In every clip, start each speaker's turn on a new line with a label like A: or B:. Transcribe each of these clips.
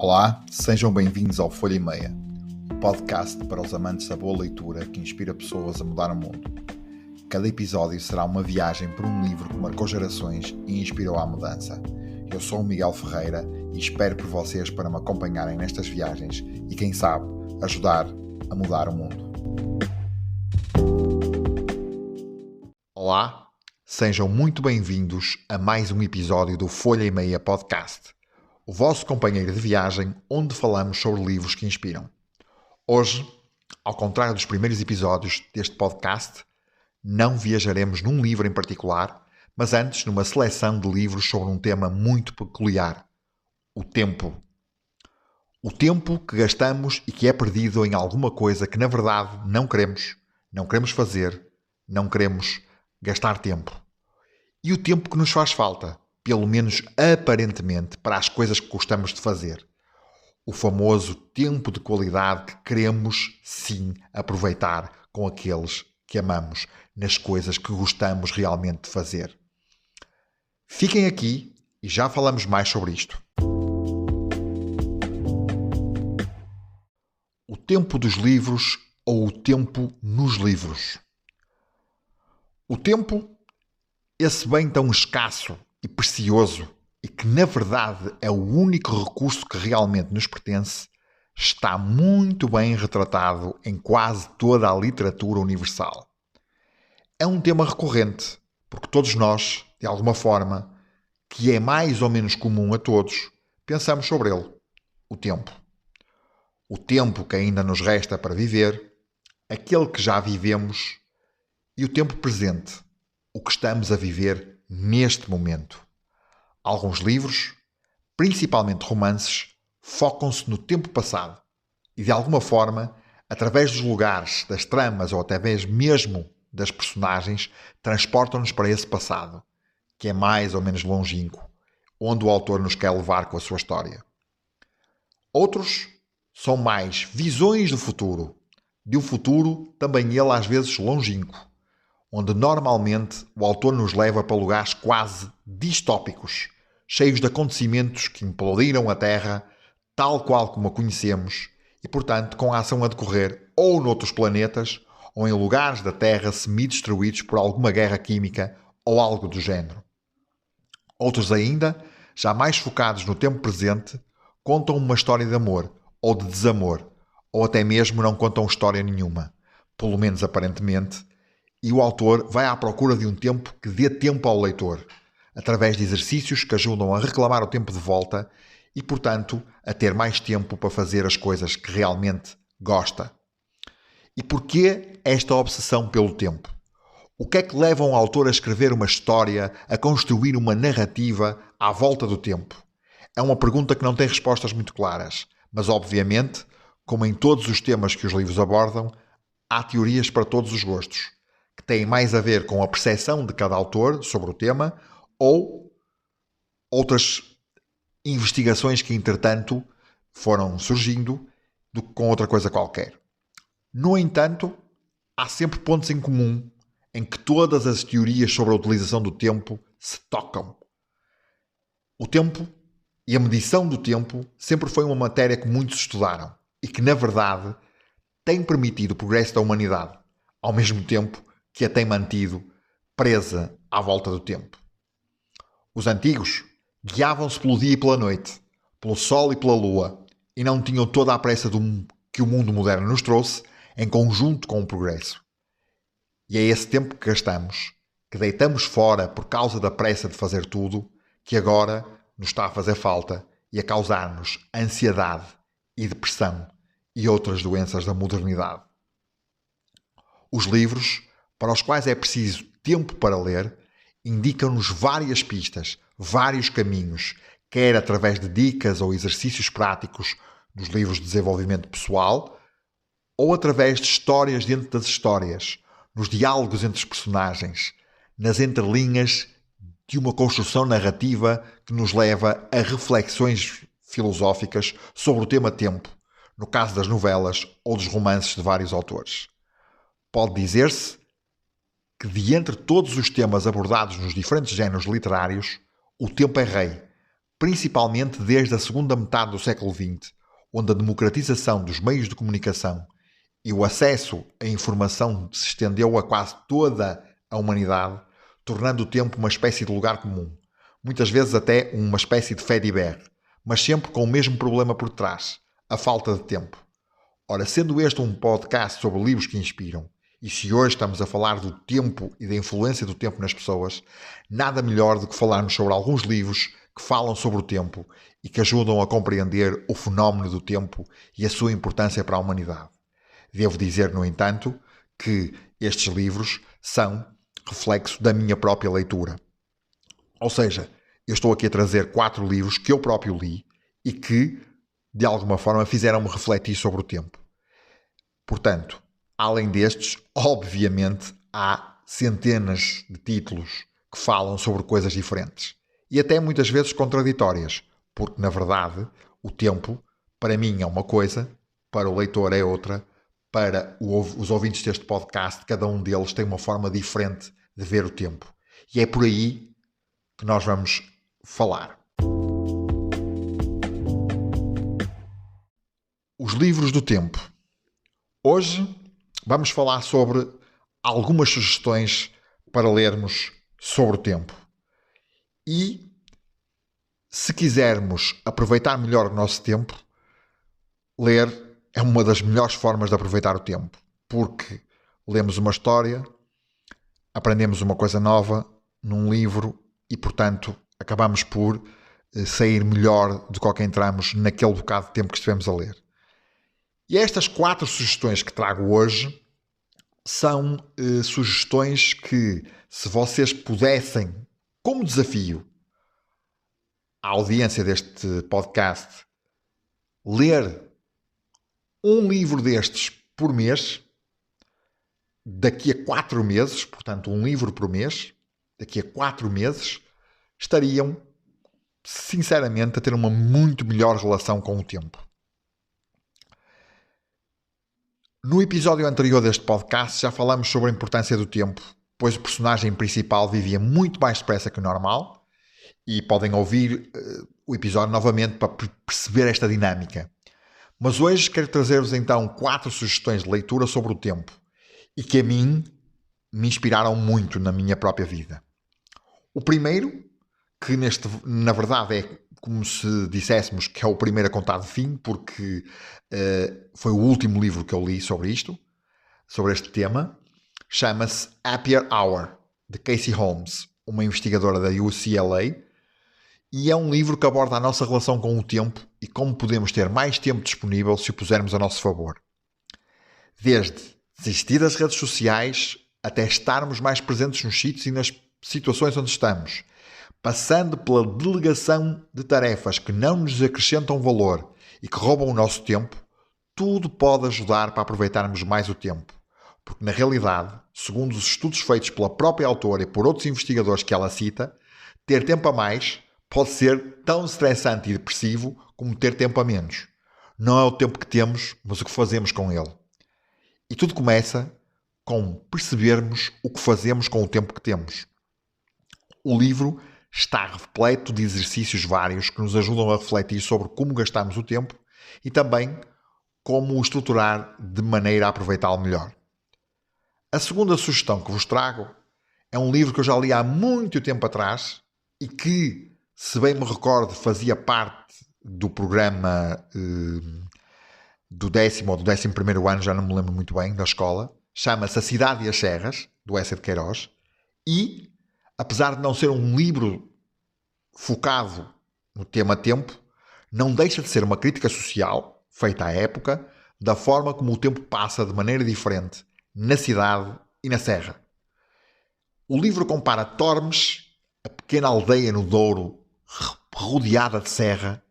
A: Olá, sejam bem-vindos ao Folha e Meia, um podcast para os amantes da boa leitura que inspira pessoas a mudar o mundo. Cada episódio será uma viagem por um livro que marcou gerações e inspirou à mudança. Eu sou o Miguel Ferreira e espero por vocês para me acompanharem nestas viagens e, quem sabe, ajudar a mudar o mundo. Olá, sejam muito bem-vindos a mais um episódio do Folha e Meia Podcast, o vosso companheiro de viagem onde falamos sobre livros que inspiram. Hoje, ao contrário dos primeiros episódios deste podcast, não viajaremos num livro em particular, mas antes numa seleção de livros sobre um tema muito peculiar: o tempo. O tempo que gastamos e que é perdido em alguma coisa que na verdade não queremos fazer, não queremos gastar tempo. E o tempo que nos faz falta, pelo menos aparentemente, para as coisas que gostamos de fazer. O famoso tempo de qualidade que queremos, sim, aproveitar com aqueles que amamos, nas coisas que gostamos realmente de fazer. Fiquem aqui e já falamos mais sobre isto. O tempo dos livros ou o tempo nos livros? O tempo, esse bem tão escasso e precioso e que na verdade é o único recurso que realmente nos pertence, está muito bem retratado em quase toda a literatura universal. É um tema recorrente, porque todos nós, de alguma forma, que é mais ou menos comum a todos, pensamos sobre ele, o tempo. O tempo que ainda nos resta para viver, aquele que já vivemos e o tempo presente, o que estamos a viver neste momento. Alguns livros, principalmente romances, focam-se no tempo passado e, de alguma forma, através dos lugares, das tramas ou até mesmo das personagens, transportam-nos para esse passado, que é mais ou menos longínquo, onde o autor nos quer levar com a sua história. Outros são mais visões do futuro, de um futuro também ele às vezes longínquo, onde normalmente o autor nos leva para lugares quase distópicos, cheios de acontecimentos que implodiram a Terra, tal qual como a conhecemos, e portanto com a ação a decorrer ou noutros planetas, ou em lugares da Terra semi-destruídos por alguma guerra química ou algo do género. Outros ainda, já mais focados no tempo presente, contam uma história de amor, ou de desamor, ou até mesmo não contam história nenhuma, pelo menos aparentemente, e o autor vai à procura de um tempo que dê tempo ao leitor, através de exercícios que ajudam a reclamar o tempo de volta e, portanto, a ter mais tempo para fazer as coisas que realmente gosta. E porquê esta obsessão pelo tempo? O que é que leva um autor a escrever uma história, a construir uma narrativa à volta do tempo? É uma pergunta que não tem respostas muito claras, mas obviamente, como em todos os temas que os livros abordam, há teorias para todos os gostos, que têm mais a ver com a percepção de cada autor sobre o tema ou outras investigações que, entretanto, foram surgindo do que com outra coisa qualquer. No entanto, há sempre pontos em comum em que todas as teorias sobre a utilização do tempo se tocam. O tempo e a medição do tempo sempre foi uma matéria que muitos estudaram e que, na verdade, tem permitido o progresso da humanidade, ao mesmo tempo que a tem mantido presa à volta do tempo. Os antigos guiavam-se pelo dia e pela noite, pelo sol e pela lua, e não tinham toda a pressa que o mundo moderno nos trouxe em conjunto com o progresso. E é esse tempo que gastamos, que deitamos fora por causa da pressa de fazer tudo, que agora nos está a fazer falta e a causar-nos ansiedade e depressão e outras doenças da modernidade. Os livros, para os quais é preciso tempo para ler, indicam-nos várias pistas, vários caminhos, quer através de dicas ou exercícios práticos nos livros de desenvolvimento pessoal, ou através de histórias dentro das histórias, nos diálogos entre os personagens, nas entrelinhas de uma construção narrativa que nos leva a reflexões filosóficas sobre o tema tempo, no caso das novelas ou dos romances de vários autores. Pode dizer-se que, de entre todos os temas abordados nos diferentes géneros literários, o tempo é rei, principalmente desde a segunda metade do século XX, onde a democratização dos meios de comunicação e o acesso à informação se estendeu a quase toda a humanidade, tornando o tempo uma espécie de lugar comum, muitas vezes até uma espécie de fediver, mas sempre com o mesmo problema por trás, a falta de tempo. Ora, sendo este um podcast sobre livros que inspiram, e se hoje estamos a falar do tempo e da influência do tempo nas pessoas, nada melhor do que falarmos sobre alguns livros que falam sobre o tempo e que ajudam a compreender o fenómeno do tempo e a sua importância para a humanidade. Devo dizer, no entanto, que estes livros são reflexo da minha própria leitura. Ou seja, eu estou aqui a trazer 4 livros que eu próprio li e que, de alguma forma, fizeram-me refletir sobre o tempo. Portanto, além destes, obviamente, há centenas de títulos que falam sobre coisas diferentes. E até muitas vezes contraditórias, porque, na verdade, o tempo, para mim, é uma coisa, para o leitor é outra, para os ouvintes deste podcast, cada um deles tem uma forma diferente de ver o tempo. E é por aí que nós vamos falar. Os livros do tempo. Hoje vamos falar sobre algumas sugestões para lermos sobre o tempo. E, se quisermos aproveitar melhor o nosso tempo, ler é uma das melhores formas de aproveitar o tempo, porque lemos uma história, aprendemos uma coisa nova num livro e, portanto, acabamos por sair melhor do que entramos naquele bocado de tempo que estivemos a ler. E estas 4 sugestões que trago hoje são sugestões que, se vocês pudessem, como desafio à audiência deste podcast, ler um livro destes por mês, daqui a 4 meses, portanto um livro por mês, daqui a 4 meses, estariam, sinceramente, a ter uma muito melhor relação com o tempo. No episódio anterior deste podcast já falamos sobre a importância do tempo, pois o personagem principal vivia muito mais depressa que o normal, e podem ouvir o episódio novamente para perceber esta dinâmica. Mas hoje quero trazer-vos então 4 sugestões de leitura sobre o tempo e que a mim me inspiraram muito na minha própria vida. O primeiro, que na verdade é como se disséssemos que é o primeiro a contar de fim, porque foi o último livro que eu li sobre isto, sobre este tema, chama-se Happier Hour, de Casey Holmes, uma investigadora da UCLA, e é um livro que aborda a nossa relação com o tempo e como podemos ter mais tempo disponível se o pusermos a nosso favor. Desde desistir das redes sociais até estarmos mais presentes nos sítios e nas situações onde estamos, passando pela delegação de tarefas que não nos acrescentam valor e que roubam o nosso tempo, tudo pode ajudar para aproveitarmos mais o tempo. Porque, na realidade, segundo os estudos feitos pela própria autora e por outros investigadores que ela cita, ter tempo a mais pode ser tão estressante e depressivo como ter tempo a menos. Não é o tempo que temos, mas o que fazemos com ele. E tudo começa com percebermos o que fazemos com o tempo que temos. O livro está repleto de exercícios vários que nos ajudam a refletir sobre como gastamos o tempo e também como o estruturar de maneira a aproveitá-lo melhor. A segunda sugestão que vos trago é um livro que eu já li há muito tempo atrás e que, se bem me recordo, fazia parte do programa do 10º ou do 11º ano, já não me lembro muito bem, da escola. Chama-se A Cidade e as Serras, do Eça de Queiroz. E, apesar de não ser um livro focado no tema tempo, não deixa de ser uma crítica social, feita à época, da forma como o tempo passa de maneira diferente na cidade e na serra. O livro compara Tormes, a pequena aldeia no Douro, rodeada de serra,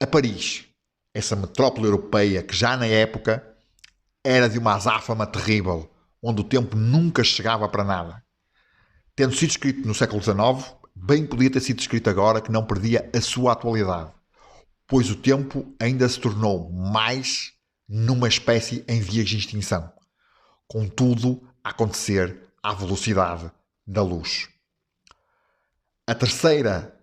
A: a Paris, essa metrópole europeia que já na época era de uma azáfama terrível, onde o tempo nunca chegava para nada. Tendo sido escrito no século XIX, bem podia ter sido escrito agora que não perdia a sua atualidade, pois o tempo ainda se tornou mais numa espécie em vias de extinção, com tudo a acontecer à velocidade da luz. A terceira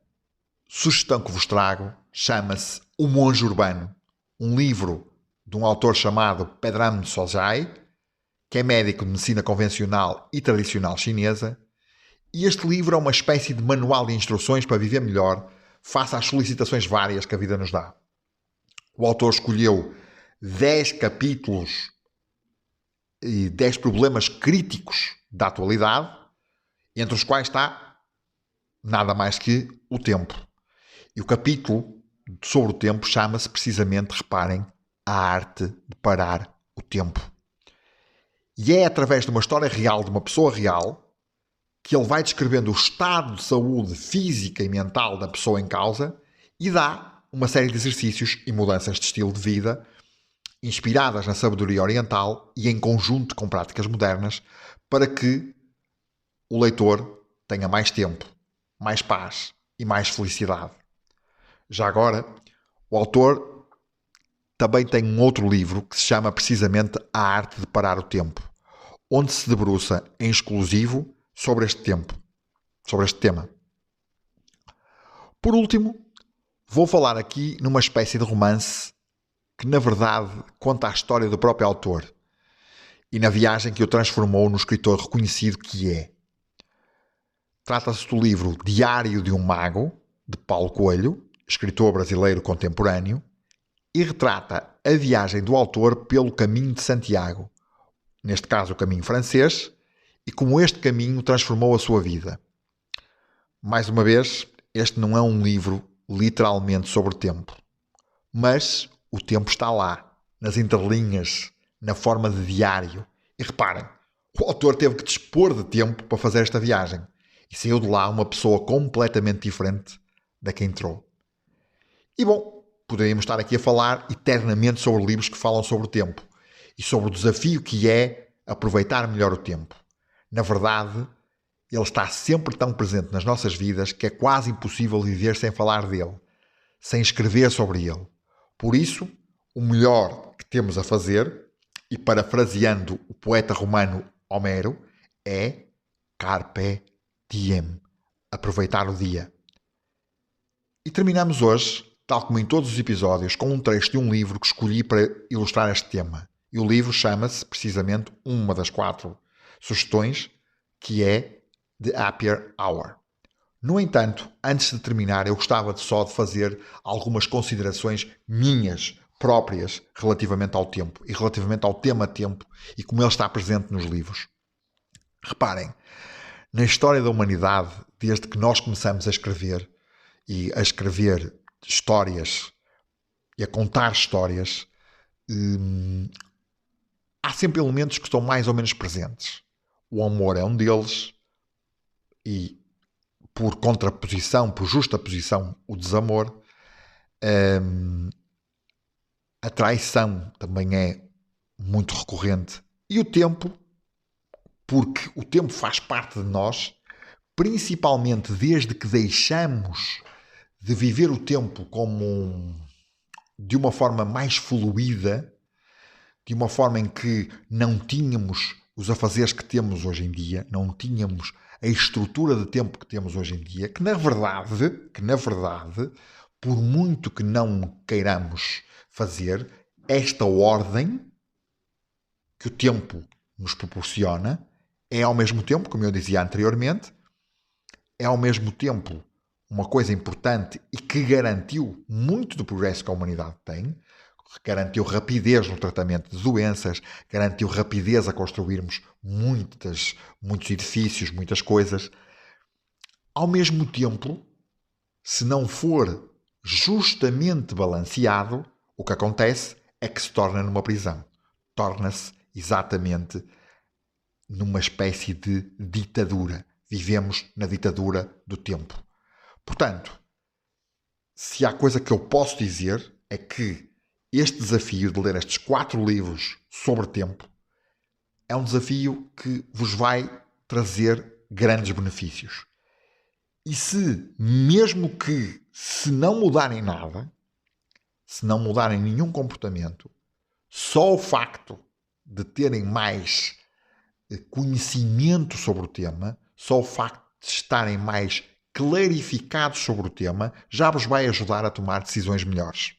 A: sugestão que vos trago chama-se O Monge Urbano, um livro de um autor chamado Pedram Soljai, que é médico de medicina convencional e tradicional chinesa, e este livro é uma espécie de manual de instruções para viver melhor face às solicitações várias que a vida nos dá. O autor escolheu 10 capítulos e 10 problemas críticos da atualidade, entre os quais está nada mais que o tempo. E o capítulo sobre o tempo chama-se precisamente, reparem, A Arte de Parar o Tempo. E é através de uma história real, de uma pessoa real, que ele vai descrevendo o estado de saúde física e mental da pessoa em causa e dá uma série de exercícios e mudanças de estilo de vida inspiradas na sabedoria oriental e em conjunto com práticas modernas para que o leitor tenha mais tempo, mais paz e mais felicidade. Já agora, o autor também tem um outro livro que se chama precisamente A Arte de Parar o Tempo, onde se debruça em exclusivo sobre este tema. Por último, vou falar aqui numa espécie de romance que, na verdade, conta a história do próprio autor e na viagem que o transformou no escritor reconhecido que é. Trata-se do livro Diário de um Mago, de Paulo Coelho, escritor brasileiro contemporâneo, e retrata a viagem do autor pelo caminho de Santiago, neste caso o caminho francês, e como este caminho transformou a sua vida. Mais uma vez, este não é um livro literalmente sobre o tempo, mas o tempo está lá, nas entrelinhas, na forma de diário. E reparem, o autor teve que dispor de tempo para fazer esta viagem e saiu de lá uma pessoa completamente diferente da que entrou. E bom, poderíamos estar aqui a falar eternamente sobre livros que falam sobre o tempo e sobre o desafio que é aproveitar melhor o tempo. Na verdade, ele está sempre tão presente nas nossas vidas que é quase impossível viver sem falar dele, sem escrever sobre ele. Por isso, o melhor que temos a fazer, e parafraseando o poeta romano Homero, é carpe diem, aproveitar o dia. E terminamos hoje, tal como em todos os episódios, com um trecho de um livro que escolhi para ilustrar este tema. E o livro chama-se, precisamente, uma das 4 sugestões, que é The Happier Hour. No entanto, antes de terminar, eu gostava só de fazer algumas considerações minhas, próprias, relativamente ao tempo e relativamente ao tema tempo e como ele está presente nos livros. Reparem, na história da humanidade, desde que nós começamos a escrever histórias e a contar histórias, há sempre elementos que estão mais ou menos presentes. O amor é um deles e, por contraposição, por justa posição, o desamor. A traição também é muito recorrente. E o tempo, porque o tempo faz parte de nós, principalmente desde que deixamos de viver o tempo de uma forma mais fluida, de uma forma em que não tínhamos os afazeres que temos hoje em dia, não tínhamos a estrutura de tempo que temos hoje em dia, que na verdade, por muito que não queiramos fazer, esta ordem que o tempo nos proporciona é ao mesmo tempo, como eu dizia anteriormente, é ao mesmo tempo uma coisa importante e que garantiu muito do progresso que a humanidade tem, garantiu rapidez no tratamento de doenças, garantiu rapidez a construirmos muitos edifícios, muitas coisas. Ao mesmo tempo, se não for justamente balanceado, o que acontece é que se torna numa prisão. Torna-se exatamente numa espécie de ditadura. Vivemos na ditadura do tempo. Portanto, se há coisa que eu posso dizer é que este desafio de ler estes 4 livros sobre tempo é um desafio que vos vai trazer grandes benefícios. E mesmo que se não mudarem nada, se não mudarem nenhum comportamento, só o facto de terem mais conhecimento sobre o tema, só o facto de estarem mais clarificados sobre o tema, já vos vai ajudar a tomar decisões melhores.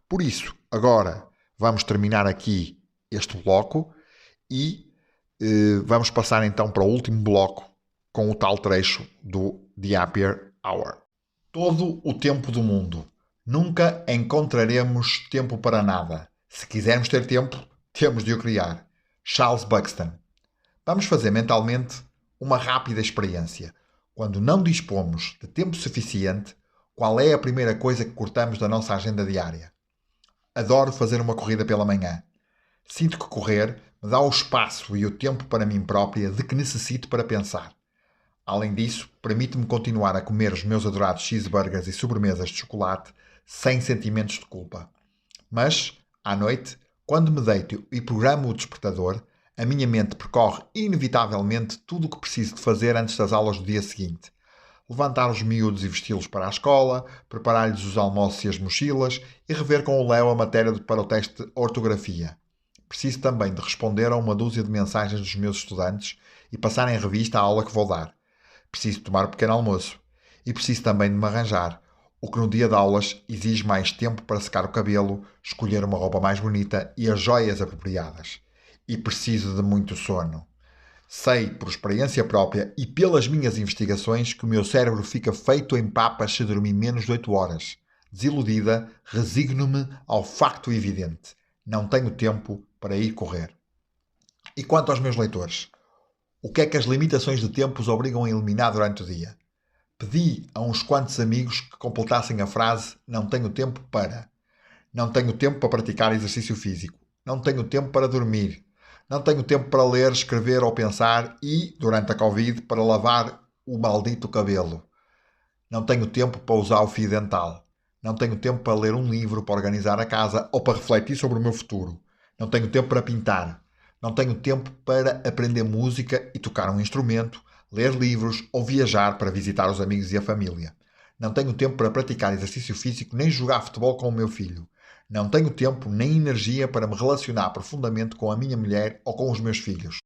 A: Por isso, agora vamos terminar aqui este bloco e vamos passar então para o último bloco com o tal trecho do The Happier Hour. Todo o tempo do mundo. Nunca encontraremos tempo para nada. Se quisermos ter tempo, temos de o criar. Charles Buxton. Vamos fazer mentalmente uma rápida experiência. Quando não dispomos de tempo suficiente, qual é a primeira coisa que cortamos da nossa agenda diária? Adoro fazer uma corrida pela manhã. Sinto que correr me dá o espaço e o tempo para mim própria de que necessito para pensar. Além disso, permite-me continuar a comer os meus adorados cheeseburgers e sobremesas de chocolate sem sentimentos de culpa. Mas, à noite, quando me deito e programo o despertador, a minha mente percorre inevitavelmente tudo o que preciso de fazer antes das aulas do dia seguinte. Levantar os miúdos e vesti-los para a escola, preparar-lhes os almoços e as mochilas e rever com o Léo a matéria para o teste de ortografia. Preciso também de responder a uma dúzia de mensagens dos meus estudantes e passar em revista a aula que vou dar. Preciso de tomar um pequeno almoço. E preciso também de me arranjar, o que no dia de aulas exige mais tempo para secar o cabelo, escolher uma roupa mais bonita e as joias apropriadas. E preciso de muito sono. Sei, por experiência própria e pelas minhas investigações, que o meu cérebro fica feito em papas se dormir menos de 8 horas. Desiludida, resigno-me ao facto evidente. Não tenho tempo para ir correr. E quanto aos meus leitores? O que é que as limitações de tempo os obrigam a eliminar durante o dia? Pedi a uns quantos amigos que completassem a frase "não tenho tempo para". Não tenho tempo para praticar exercício físico. Não tenho tempo para dormir. Não tenho tempo para ler, escrever ou pensar e, durante a Covid, para lavar o maldito cabelo. Não tenho tempo para usar o fio dental. Não tenho tempo para ler um livro, para organizar a casa ou para refletir sobre o meu futuro. Não tenho tempo para pintar. Não tenho tempo para aprender música e tocar um instrumento, ler livros ou viajar para visitar os amigos e a família. Não tenho tempo para praticar exercício físico nem jogar futebol com o meu filho. Não tenho tempo nem energia para me relacionar profundamente com a minha mulher ou com os meus filhos.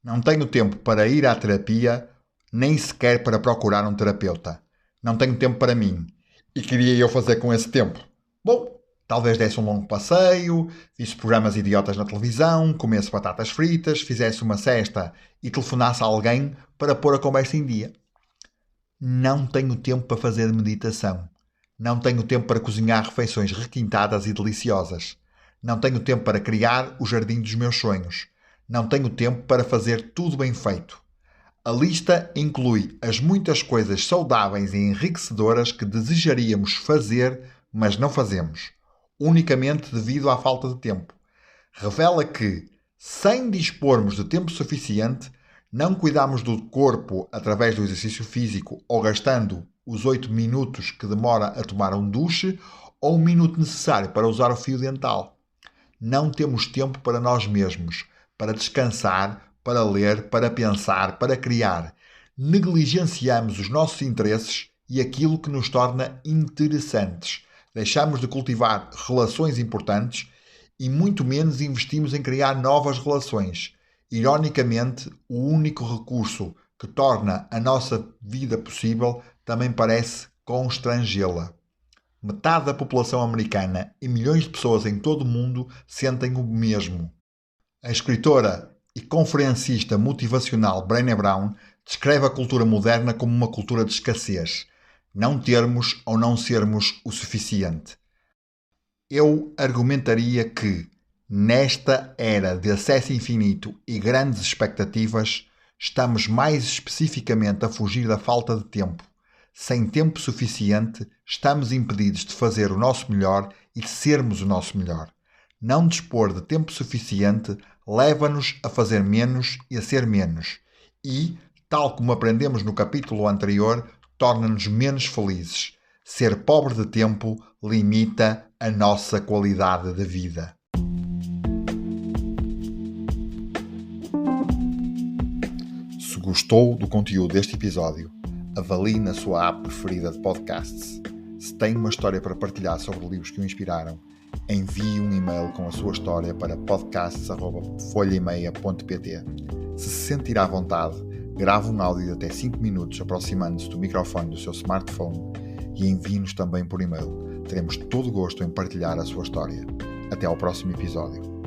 A: Não tenho tempo para ir à terapia, nem sequer para procurar um terapeuta. Não tenho tempo para mim. E queria eu fazer com esse tempo? Bom, talvez desse um longo passeio, visse programas idiotas na televisão, comesse batatas fritas, fizesse uma cesta e telefonasse a alguém para pôr a conversa em dia. Não tenho tempo para fazer meditação. Não tenho tempo para cozinhar refeições requintadas e deliciosas. Não tenho tempo para criar o jardim dos meus sonhos. Não tenho tempo para fazer tudo bem feito. A lista inclui as muitas coisas saudáveis e enriquecedoras que desejaríamos fazer, mas não fazemos, unicamente devido à falta de tempo. Revela que, sem dispormos de tempo suficiente, não cuidamos do corpo através do exercício físico ou gastando os 8 minutos que demora a tomar um duche ou o minuto necessário para usar o fio dental. Não temos tempo para nós mesmos, para descansar, para ler, para pensar, para criar. Negligenciamos os nossos interesses e aquilo que nos torna interessantes. Deixamos de cultivar relações importantes e muito menos investimos em criar novas relações. Ironicamente, o único recurso que torna a nossa vida possível também parece constrangê-la. Metade da população americana e milhões de pessoas em todo o mundo sentem o mesmo. A escritora e conferencista motivacional Brené Brown descreve a cultura moderna como uma cultura de escassez. Não termos ou não sermos o suficiente. Eu argumentaria que, nesta era de acesso infinito e grandes expectativas, estamos mais especificamente a fugir da falta de tempo. Sem tempo suficiente, estamos impedidos de fazer o nosso melhor e de sermos o nosso melhor. Não dispor de tempo suficiente leva-nos a fazer menos e a ser menos. E, tal como aprendemos no capítulo anterior, torna-nos menos felizes. Ser pobre de tempo limita a nossa qualidade de vida. Se gostou do conteúdo deste episódio, avalie na sua app preferida de podcasts. Se tem uma história para partilhar sobre livros que o inspiraram, envie um e-mail com a sua história para podcasts@folhaemeia.pt. Se sentir à vontade, Grave um áudio de até 5 minutos aproximando-se do microfone do seu smartphone e envie-nos também por e-mail. Teremos todo o gosto em partilhar a sua história. Até ao próximo episódio.